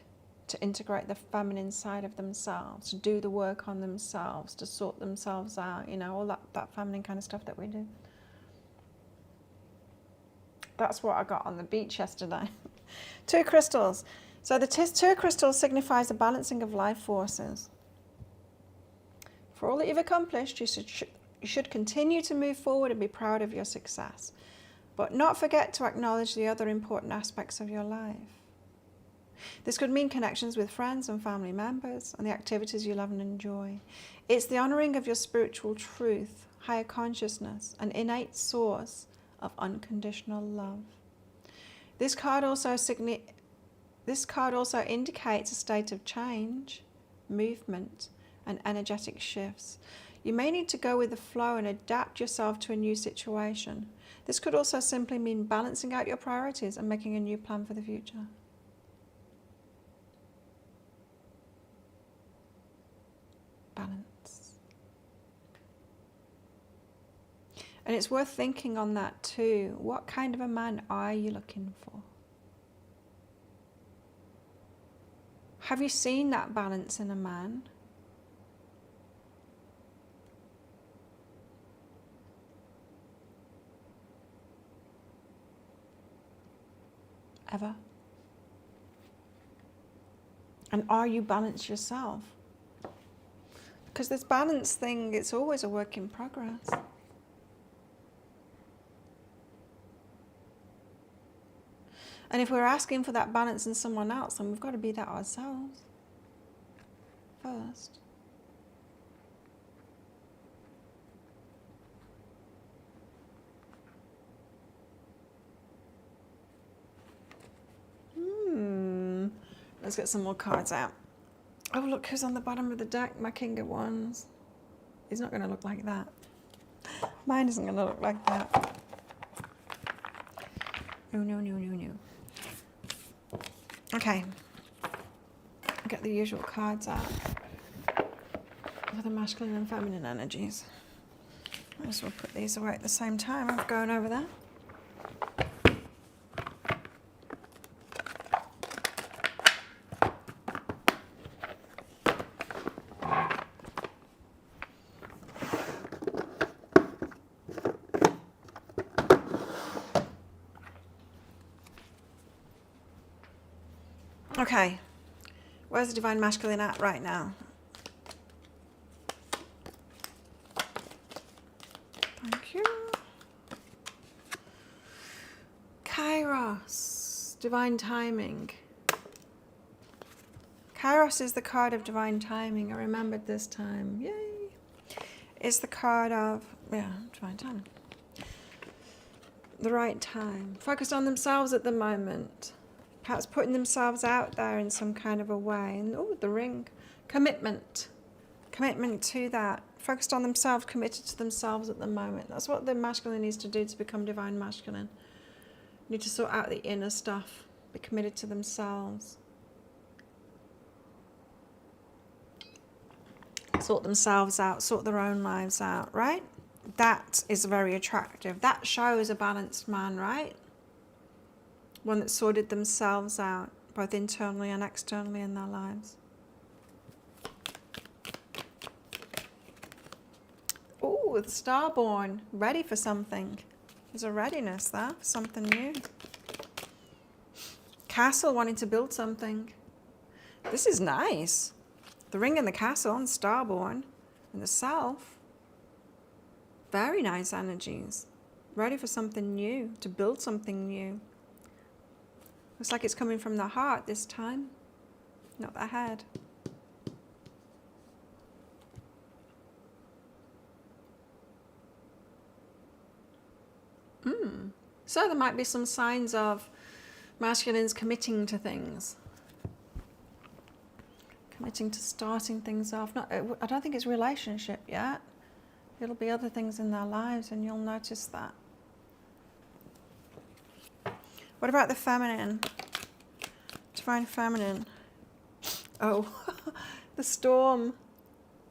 Speaker 1: to integrate the feminine side of themselves, to do the work on themselves, to sort themselves out, you know, all that feminine kind of stuff that we do. That's what I got on the beach yesterday. 2 crystals. So the 2 crystals signifies the balancing of life forces. For all that you've accomplished, you should continue to move forward and be proud of your success, but not forget to acknowledge the other important aspects of your life. This could mean connections with friends and family members and the activities you love and enjoy. It's the honoring of your spiritual truth, higher consciousness, an innate source of unconditional love. This card also indicates a state of change, movement, and energetic shifts. You may need to go with the flow and adapt yourself to a new situation. This could also simply mean balancing out your priorities and making a new plan for the future. Balance. And it's worth thinking on that too. What kind of a man are you looking for? Have you seen that balance in a man? Ever? And are you balanced yourself? Because this balance thing, it's always a work in progress. And if we're asking for that balance in someone else, then we've got to be that ourselves first. Let's get some more cards out. Oh, look who's on the bottom of the deck. My King of Wands. He's not going to look like that. Mine isn't going to look like that. No, no, no, no, no. Okay. Get the usual cards out for the masculine and feminine energies. Might as well put these away at the same time. I'm going over there. Okay, where's the Divine Masculine at right now? Thank you. Kairos, Divine Timing. Kairos is the card of divine timing. I remembered this time. Yay. It's the card of, divine timing. The right time. Focused on themselves at the moment. Perhaps putting themselves out there in some kind of a way. And the ring. Commitment. Commitment to that. Focused on themselves, committed to themselves at the moment. That's what the masculine needs to do to become divine masculine. Need to sort out the inner stuff. Be committed to themselves. Sort themselves out, sort their own lives out, right? That is very attractive. That shows a balanced man, right? One that sorted themselves out, both internally and externally in their lives. Oh, the Starborn, ready for something. There's a readiness there, for something new. Castle, wanting to build something. This is nice. The ring and the castle and Starborn and the self. Very nice energies. Ready for something new, to build something new. Looks like it's coming from the heart this time, not the head. So there might be some signs of masculines committing to things. Committing to starting things off. I don't think it's relationship yet. It'll be other things in their lives and you'll notice that. What about the feminine? Divine feminine. Oh, the storm.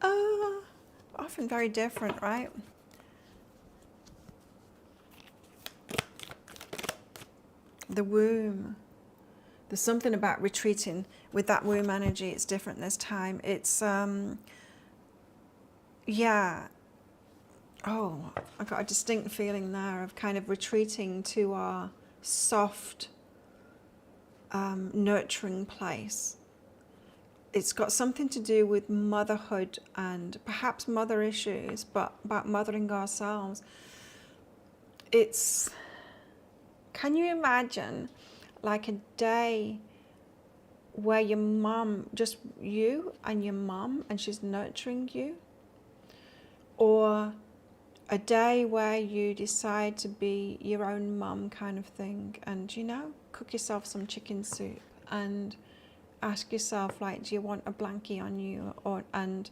Speaker 1: Often very different, right? The womb. There's something about retreating with that womb energy. It's different this time. It's, yeah. Oh, I got a distinct feeling there of kind of retreating to our soft, nurturing place. It's got something to do with motherhood and perhaps mother issues, but about mothering ourselves. It's, can you imagine like a day where your mum, just you and your mum, and she's nurturing you? Or a day where you decide to be your own mum kind of thing and, cook yourself some chicken soup and ask yourself, like, do you want a blankie on you? And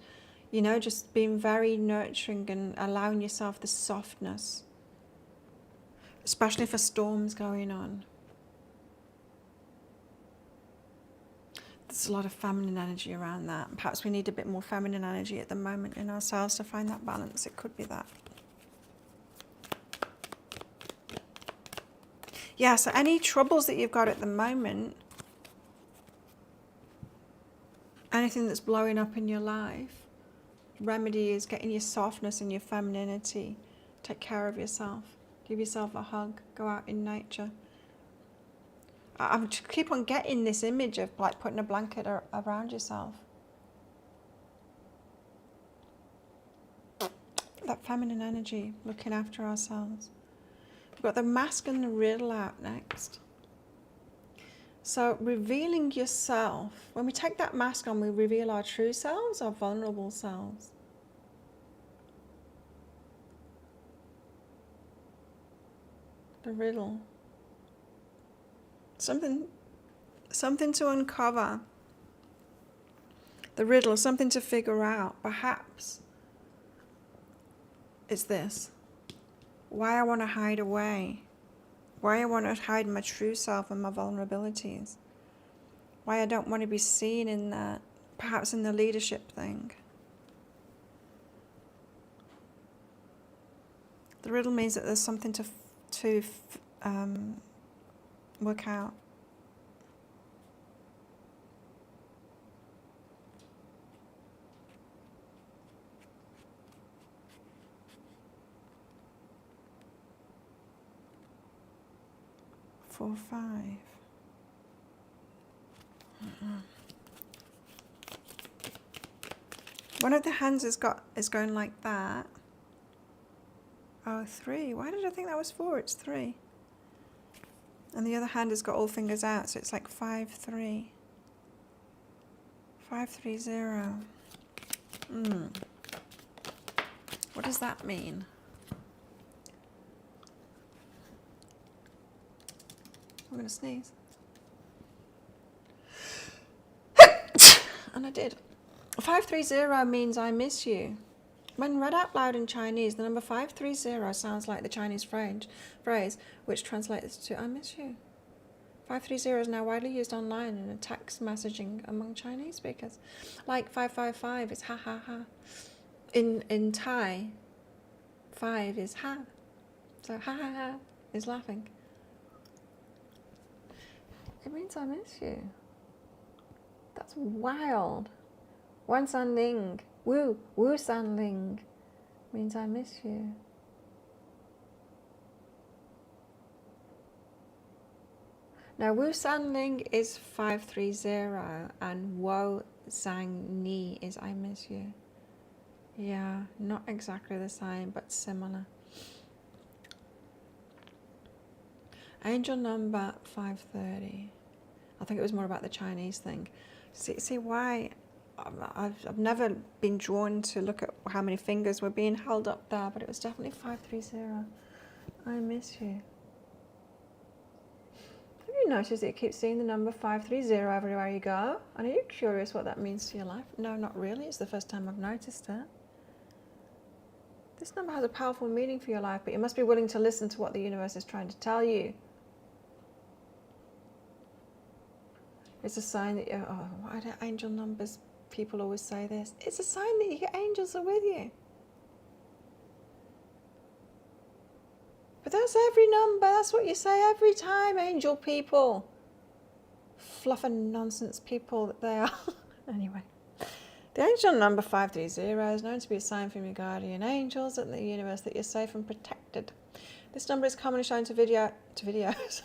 Speaker 1: just being very nurturing and allowing yourself the softness, especially for storms going on. There's a lot of feminine energy around that. Perhaps we need a bit more feminine energy at the moment in ourselves to find that balance. It could be that. Yeah, so any troubles that you've got at the moment, anything that's blowing up in your life, remedy is getting your softness and your femininity. Take care of yourself. Give yourself a hug. Go out in nature. I keep on getting this image of like putting a blanket around yourself. That feminine energy, looking after ourselves. We've got the mask and the riddle out next. So revealing yourself. When we take that mask on, we reveal our true selves, our vulnerable selves. The riddle. Something to uncover. The riddle, something to figure out. Perhaps it's this. Why I want to hide away. Why I want to hide my true self and my vulnerabilities. Why I don't want to be seen in that. Perhaps in the leadership thing. The riddle means that there's something to work out. Four, five. One of the hands is going like that. Oh, 3. Why did I think that was 4? It's 3. And the other hand has got all fingers out, so it's like 5, 3. 5, 3, 0. What does that mean? I'm going to sneeze. And I did. 530 means I miss you. When read out loud in Chinese, the number 530 sounds like the Chinese phrase, which translates to I miss you. 530 is now widely used online in a text messaging among Chinese speakers. Like 555 is ha ha ha. In Thai, 5 is ha. So ha ha ha is laughing. It means I miss you. That's wild. Wan San Ling, Wu San Ling means I miss you. Now Wu San Ling is 530 and Wo Zhang Ni is I miss you. Yeah, not exactly the same, but similar. Angel number 530. I think it was more about the Chinese thing. See why I've never been drawn to look at how many fingers were being held up there, but it was definitely 530. I miss you. Have you noticed that you keep seeing the number 530 everywhere you go? And are you curious what that means to your life? No, not really. It's the first time I've noticed it. This number has a powerful meaning for your life, but you must be willing to listen to what the universe is trying to tell you. It's a sign that you're, why do angel numbers, people always say this? It's a sign that your angels are with you. But that's every number, that's what you say every time, angel people. Fluff and nonsense people that they are. Anyway, the angel number 530 is known to be a sign from your guardian angels and the universe that you're safe and protected. This number is commonly shown to videos.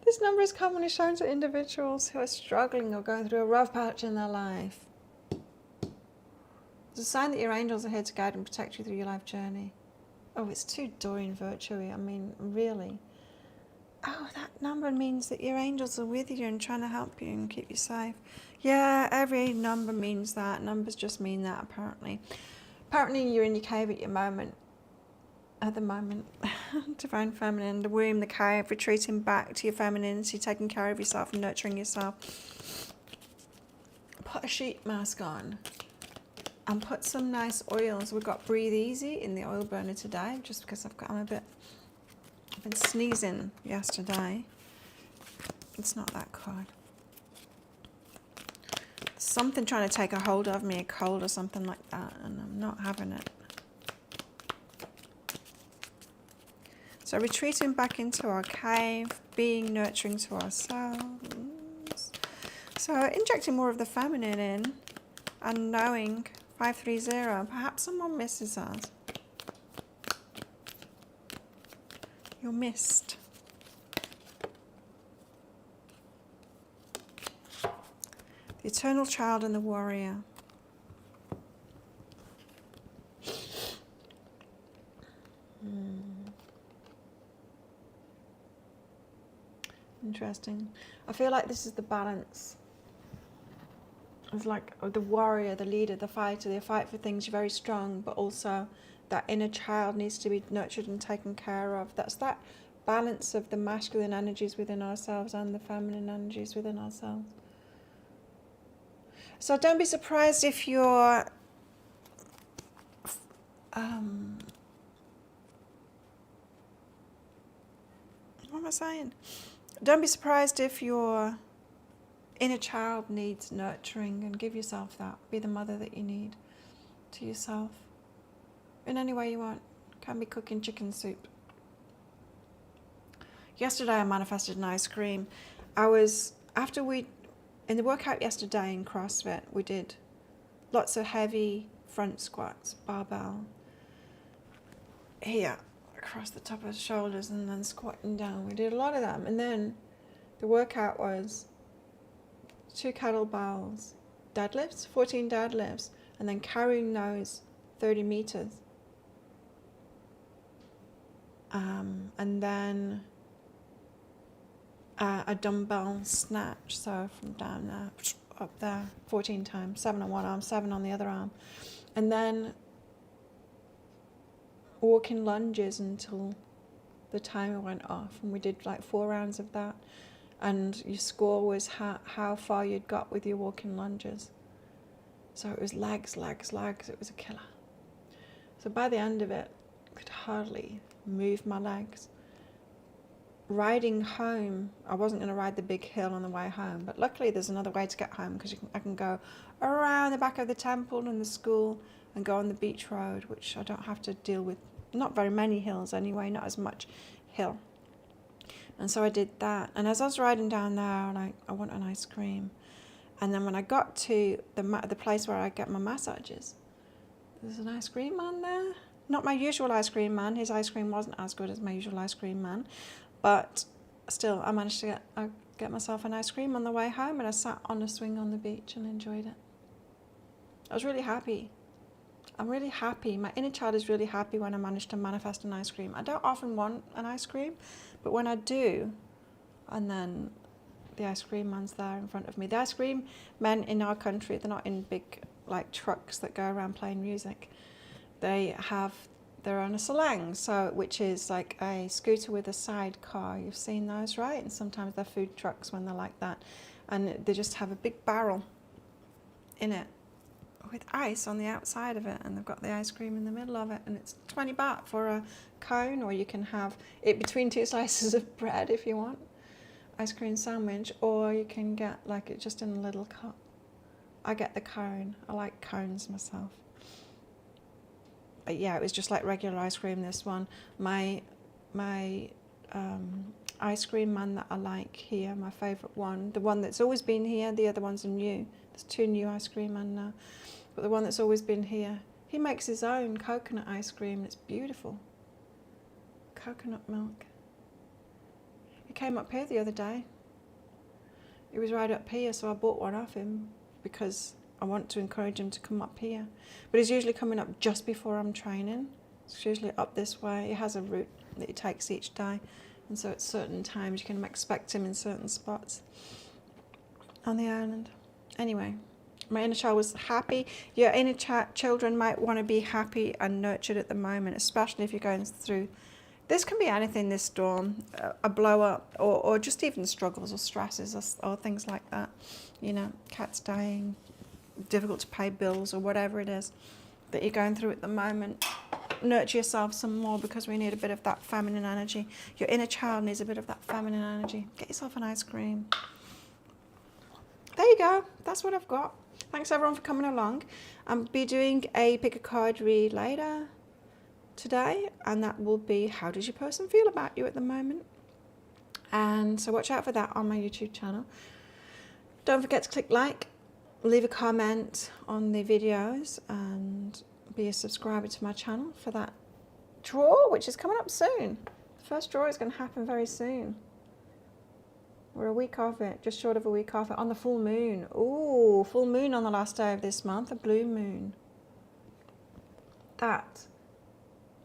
Speaker 1: This number is commonly shown to individuals who are struggling or going through a rough patch in their life. It's a sign that your angels are here to guide and protect you through your life journey. Oh, it's too Dorian virtue-y. I mean, really. Oh, that number means that your angels are with you and trying to help you and keep you safe. Yeah, every number means that. Numbers just mean that, apparently. Apparently, you're in your cave at the moment. Divine feminine, the womb, the cave, retreating back to your femininity, taking care of yourself and nurturing yourself. Put a sheet mask on and put some nice oils. We've got Breathe Easy in the oil burner today, just because I've been sneezing yesterday. It's not that good. Something trying to take a hold of me, a cold or something like that, and I'm not having it. So retreating back into our cave, being nurturing to ourselves. So injecting more of the feminine in and knowing 530, perhaps someone misses us. You're missed. The eternal child and the warrior. Interesting. I feel like this is the balance. It's like the warrior, the leader, the fighter. They fight for things, you're very strong, but also that inner child needs to be nurtured and taken care of. That's that balance of the masculine energies within ourselves and the feminine energies within ourselves. So don't be surprised if you're, what am I saying? Don't be surprised if your inner child needs nurturing, and give yourself that. Be the mother that you need to yourself in any way you want. Can be cooking chicken soup. Yesterday I manifested an ice cream. In the workout yesterday in CrossFit, we did lots of heavy front squats, barbell, here, across the top of the shoulders, and then squatting down. We did a lot of them. And then the workout was 2 kettlebells, deadlifts, 14 deadlifts, and then carrying those 30 meters. And then a dumbbell snatch, so from down there, up there, 14 times, 7 on one arm, 7 on the other arm. And then walking lunges until the timer went off, and we did like 4 rounds of that. And your score was how far you'd got with your walking lunges. So it was legs, legs, legs. It was a killer. So by the end of it, I could hardly move my legs. Riding home, I wasn't going to ride the big hill on the way home, but luckily there's another way to get home, because I can go around the back of the temple and the school and go on the beach road, which I don't have to deal with. Not very many hills anyway, not as much hill. And so I did that. And as I was riding down there, I want an ice cream. And then when I got to the place where I get my massages, there's an ice cream man there. Not my usual ice cream man. His ice cream wasn't as good as my usual ice cream man. But still, I managed to get myself an ice cream on the way home, and I sat on a swing on the beach and enjoyed it. I was really happy. I'm really happy. My inner child is really happy when I manage to manifest an ice cream. I don't often want an ice cream, but when I do, and then the ice cream man's there in front of me. The ice cream men in our country, they're not in big like trucks that go around playing music. They're on a selang, which is like a scooter with a sidecar. You've seen those, right? And sometimes they're food trucks when they're like that. And they just have a big barrel in it with ice on the outside of it, and they've got the ice cream in the middle of it, and it's 20 baht for a cone, or you can have it between 2 slices of bread if you want, ice cream sandwich, or you can get like it just in a little cup. I get the cone. I like cones myself. But yeah, it was just like regular ice cream, this one. My ice cream man that I like here, my favourite one, the one that's always been here, the other ones are new. There's 2 new ice cream men now. But the one that's always been here, he makes his own coconut ice cream. It's beautiful. Coconut milk. He came up here the other day. He was right up here, so I bought one off him because I want to encourage him to come up here. But he's usually coming up just before I'm training. It's usually up this way. He has a route that he takes each day. And so at certain times you can expect him in certain spots on the island. Anyway, my inner child was happy. Your inner children might want to be happy and nurtured at the moment, especially if you're going through, this can be anything, this storm, a blow up, or just even struggles or stresses or things like that. You know, cats dying, difficult to pay bills, or whatever it is that you're going through at the moment. Nurture yourself some more, because we need a bit of that feminine energy. Your inner child needs a bit of that feminine energy. Get yourself an ice cream. There you go. That's what I've got. Thanks everyone for coming along. I'll be doing a pick a card read later today, and that will be, how does your person feel about you at the moment? And so watch out for that on my YouTube channel. Don't forget to click like, leave a comment on the videos, and be a subscriber to my channel for that draw, which is coming up soon. The first draw is going to happen very soon. We're a week off it, just short of a week off it, on the full moon. Ooh, full moon on the last day of this month, a blue moon. That,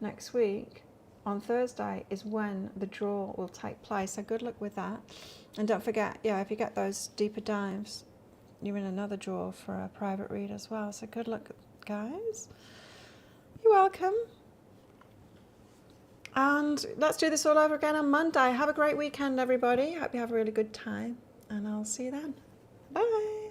Speaker 1: next week, on Thursday, is when the draw will take place. So good luck with that. And don't forget, yeah, if you get those deeper dives, you're in another draw for a private read as well. So good luck, guys. You're welcome. And let's do this all over again on Monday. Have a great weekend, everybody. Hope you have a really good time. And I'll see you then. Bye.